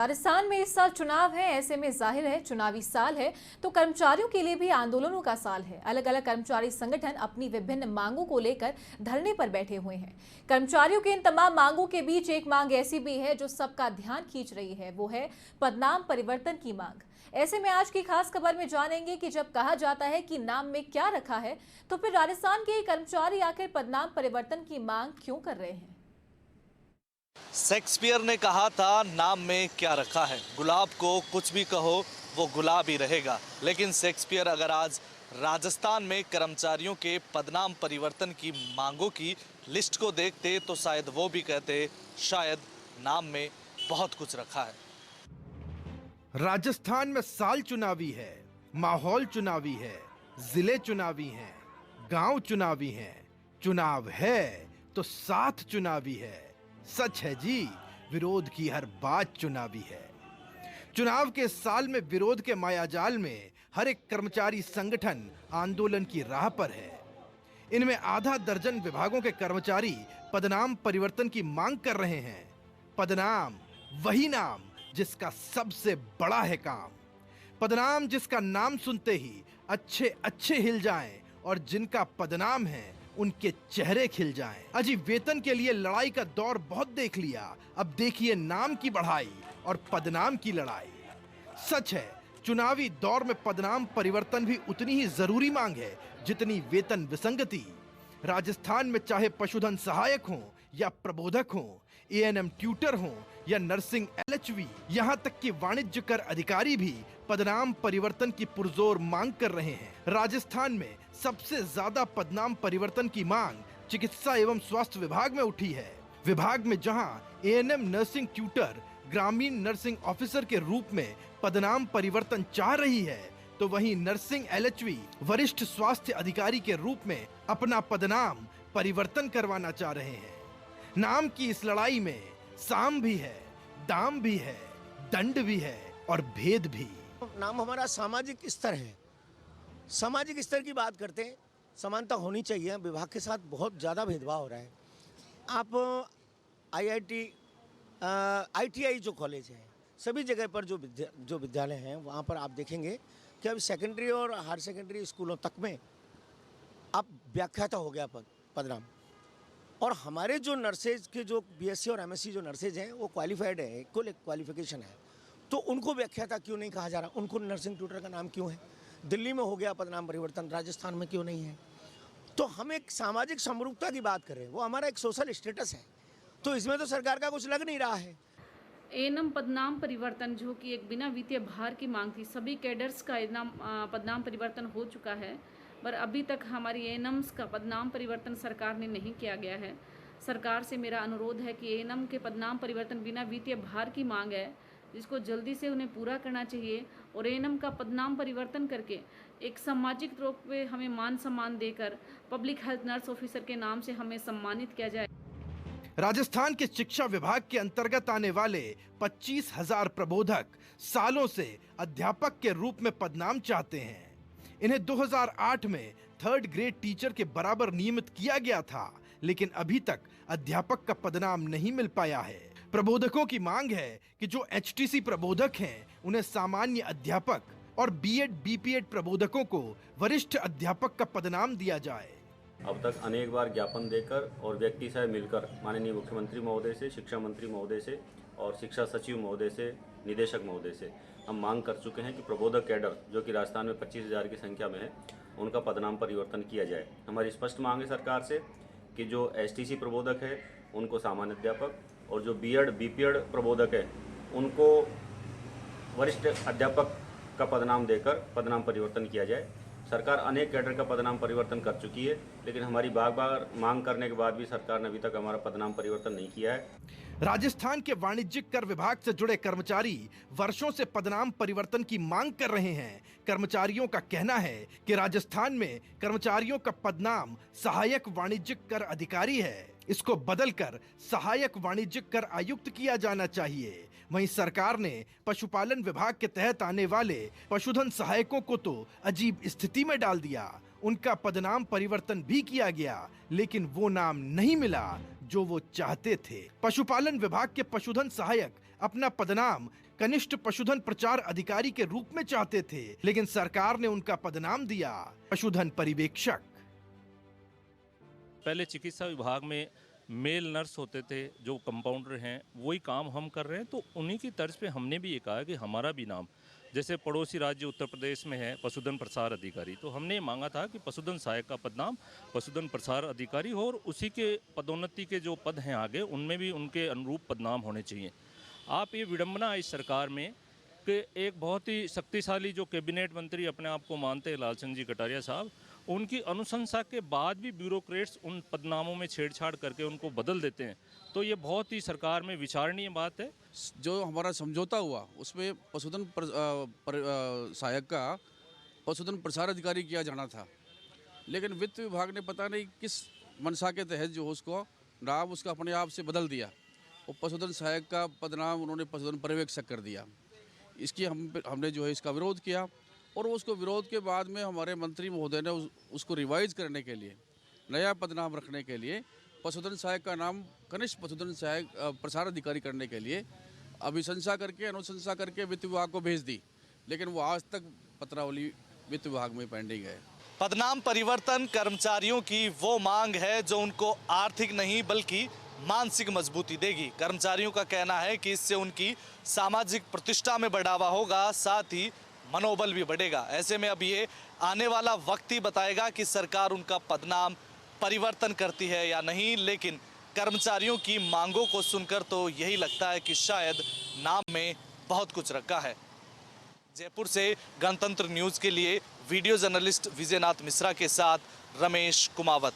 राजस्थान में इस साल चुनाव है, ऐसे में जाहिर है चुनावी साल है तो कर्मचारियों के लिए भी आंदोलनों का साल है। अलग अलग कर्मचारी संगठन अपनी विभिन्न मांगों को लेकर धरने पर बैठे हुए हैं। कर्मचारियों के इन तमाम मांगों के बीच एक मांग ऐसी भी है जो सबका ध्यान खींच रही है, वो है पदनाम परिवर्तन की मांग। ऐसे में आज की खास खबर में जानेंगे कि जब कहा जाता है कि नाम में क्या रखा है, तो फिर राजस्थान के कर्मचारी आखिर पदनाम परिवर्तन की मांग क्यों कर रहे हैं। शेक्सपियर ने कहा था, नाम में क्या रखा है। गुलाब को कुछ भी कहो वो गुलाब ही रहेगा। लेकिन शेक्सपियर अगर आज राजस्थान में कर्मचारियों के पदनाम परिवर्तन की मांगों की लिस्ट को देखते तो शायद वो भी कहते, शायद नाम में बहुत कुछ रखा है। राजस्थान में साल चुनावी है, माहौल चुनावी है, जिले चुनावी हैं, गांव चुनावी हैं। चुनाव है तो साथ चुनावी है। सच है जी, विरोध की हर बात चुनावी है। चुनाव के साल में विरोध के मायाजाल में हर एक कर्मचारी संगठन आंदोलन की राह पर है। इनमें आधा दर्जन विभागों के कर्मचारी पदनाम परिवर्तन की मांग कर रहे हैं। पदनाम, वही नाम जिसका सबसे बड़ा है काम। पदनाम जिसका नाम सुनते ही अच्छे अच्छे हिल जाएं और जिनका पदनाम है उनके चेहरे खिल जाएं। अजी वेतन के लिए लड़ाई का दौर बहुत देख लिया, अब देखिए नाम की बढ़ाई और पदनाम की लड़ाई। सच है, चुनावी दौर में पदनाम परिवर्तन भी उतनी ही जरूरी मांग है जितनी वेतन विसंगति। राजस्थान में चाहे पशुधन सहायक हो या प्रबोधक हो, एएनएम ट्यूटर हो या नर्सिंग एलएचवी, यहां तक कि वाणिज्य कर अधिकारी भी पदनाम परिवर्तन की पुरजोर मांग कर रहे हैं। राजस्थान में सबसे ज्यादा पदनाम परिवर्तन की मांग चिकित्सा एवं स्वास्थ्य विभाग में उठी है। विभाग में जहां एएनएम नर्सिंग ट्यूटर ग्रामीण नर्सिंग ऑफिसर के रूप में पदनाम परिवर्तन चाह रही है, तो वहीं नर्सिंग एलएचवी वरिष्ठ स्वास्थ्य अधिकारी के रूप में अपना पदनाम परिवर्तन करवाना चाह रहे हैं। नाम की इस लड़ाई में साम भी है, दाम भी है, दंड भी है और भेद भी। नाम हमारा सामाजिक स्तर है। सामाजिक स्तर की बात करते हैं, समानता होनी चाहिए। विभाग के साथ बहुत ज़्यादा भेदभाव हो रहा है। आप आईआईटी, आईटीआई जो कॉलेज है, सभी जगह पर जो विद्यालय हैं, वहाँ पर आप देखेंगे कि अब सेकेंडरी और हायर सेकेंडरी स्कूलों तक में अब व्याख्याता हो गया पदनाम। और हमारे जो नर्सेज के जो बीएससी और एमएससी जो नर्सेज हैं वो क्वालिफाइड है, कुल एक क्वालिफिकेशन है, तो उनको व्याख्याता क्यों नहीं कहा जा रहा? उनको नर्सिंग ट्यूटर का नाम क्यों है? दिल्ली में हो गया पदनाम परिवर्तन, राजस्थान में क्यों नहीं है? तो हम एक सामाजिक समरूपता की बात कर रहे हैं, वो हमारा एक सोशल स्टेटस है, तो इसमें तो सरकार का कुछ लग नहीं रहा है। एएनएम पदनाम परिवर्तन जो कि एक बिना वित्तीय भार की मांग थी, सभी कैडर्स का पदनाम परिवर्तन हो चुका है, पर अभी तक हमारी एएनएम्स का पदनाम परिवर्तन सरकार ने नहीं किया गया है। सरकार से मेरा अनुरोध है कि एएनएम के पदनाम परिवर्तन बिना वित्तीय भार की मांग है, जिसको जल्दी से उन्हें पूरा करना चाहिए और एएनएम का पदनाम परिवर्तन करके एक सामाजिक रूप में हमें मान सम्मान देकर पब्लिक हेल्थ नर्स ऑफिसर के नाम से हमें सम्मानित किया जाए। राजस्थान के शिक्षा विभाग के अंतर्गत आने वाले 25,000 प्रबोधक सालों से अध्यापक के रूप में पदनाम चाहते हैं। इन्हें 2008 में 3rd ग्रेड टीचर के बराबर नियमित किया गया था, लेकिन अभी तक अध्यापक का पदनाम नहीं मिल पाया है। प्रबोधकों की मांग है कि जो एचटीसी प्रबोधक हैं, उन्हें सामान्य अध्यापक और बीएड बीपीएड प्रबोधकों को वरिष्ठ अध्यापक का पदनाम दिया जाए। अब तक अनेक बार ज्ञापन देकर और व्यक्ति से मिलकर माननीय मुख्यमंत्री महोदय से, शिक्षा मंत्री महोदय से और शिक्षा सचिव महोदय से, निदेशक महोदय से हम मांग कर चुके हैं कि प्रबोधक कैडर जो कि राजस्थान में 25,000 की संख्या में है, उनका पदनाम परिवर्तन किया जाए। हमारी स्पष्ट मांग है सरकार से कि जो एसटीसी प्रबोधक है उनको सामान्य अध्यापक और जो बीएड बीपीएड प्रबोधक है उनको वरिष्ठ अध्यापक का पदनाम देकर पदनाम परिवर्तन किया जाए। सरकार अनेक कैडर का पदनाम परिवर्तन कर चुकी है, लेकिन हमारी बार बार मांग करने के बाद भी सरकार ने अभी तक हमारा पदनाम परिवर्तन नहीं किया है। राजस्थान के वाणिज्यिक कर विभाग से जुड़े कर्मचारी वर्षों से पदनाम परिवर्तन की मांग कर रहे हैं। कर्मचारियों का कहना है कि राजस्थान में कर्मचारियों का पदनाम सहायक वाणिज्यिक कर अधिकारी है, इसको बदलकर सहायक वाणिज्यिक कर आयुक्त किया जाना चाहिए। वहीं सरकार ने पशुपालन विभाग के तहत आने वाले पशुधन सहायकों को तो अजीब स्थिति में डाल दिया। उनका पदनाम परिवर्तन भी किया गया, लेकिन वो नाम नहीं मिला जो वो चाहते थे। पशुपालन विभाग के पशुधन सहायक अपना पदनाम कनिष्ठ पशुधन प्रचार अधिकारी के रूप में चाहते थे, लेकिन सरकार ने उनका पदनाम दिया पशुधन पर्यवेक्षक। पहले चिकित्सा विभाग में मेल नर्स होते थे, जो कंपाउंडर हैं, वही काम हम कर रहे हैं। तो उन्हीं की तर्ज पे हमने भी ये कहा कि हमारा भी नाम, जैसे पड़ोसी राज्य उत्तर प्रदेश में है पशुधन प्रसार अधिकारी, तो हमने मांगा था कि पशुधन सहायक का पदनाम पशुधन प्रसार अधिकारी हो, और उसी के पदोन्नति के जो पद हैं आगे, उनमें भी उनके अनुरूप पदनाम होने चाहिए। आप ये विडंबना इस सरकार में कि एक बहुत ही शक्तिशाली जो कैबिनेट मंत्री अपने आप को मानते हैं लालचंद जी कटारिया साहब, उनकी अनुशंसा के बाद भी ब्यूरोक्रेट्स उन पदनामों में छेड़छाड़ करके उनको बदल देते हैं। तो ये बहुत ही सरकार में विचारणीय बात है। जो हमारा समझौता हुआ उसमें पशुधन सहायक का पशुधन प्रसार अधिकारी किया जाना था, लेकिन वित्त विभाग ने पता नहीं किस मंशा के तहत जो उसको नाम उसका अपने आप से बदल दिया और पशुधन सहायक का पदनाम उन्होंने पशुधन पर्यवेक्षक कर दिया। इसकी हमने जो है इसका विरोध किया, और उसको विरोध के बाद में हमारे मंत्री महोदय ने उसको रिवाइज करने के लिए, नया पदनाम रखने के लिए पशुधन सहायक का नाम कनिष्ठ पशुधन सहायक प्रसार अधिकारी करने के लिए अभिशंसा करके अनुशंसा करके वित्त विभाग को भेज दी, लेकिन वो आज तक पत्रावली वित्त विभाग में पेंडिंग है। पदनाम परिवर्तन कर्मचारियों की वो मांग है जो उनको आर्थिक नहीं बल्कि मानसिक मजबूती देगी। कर्मचारियों का कहना है कि इससे उनकी सामाजिक प्रतिष्ठा में बढ़ावा होगा, साथ ही मनोबल भी बढ़ेगा। ऐसे में अब ये आने वाला वक्त ही बताएगा कि सरकार उनका पदनाम परिवर्तन करती है या नहीं, लेकिन कर्मचारियों की मांगों को सुनकर तो यही लगता है कि शायद नाम में बहुत कुछ रखा है। जयपुर से गणतंत्र न्यूज़ के लिए वीडियो जर्नलिस्ट विजयनाथ मिश्रा के साथ रमेश कुमावत।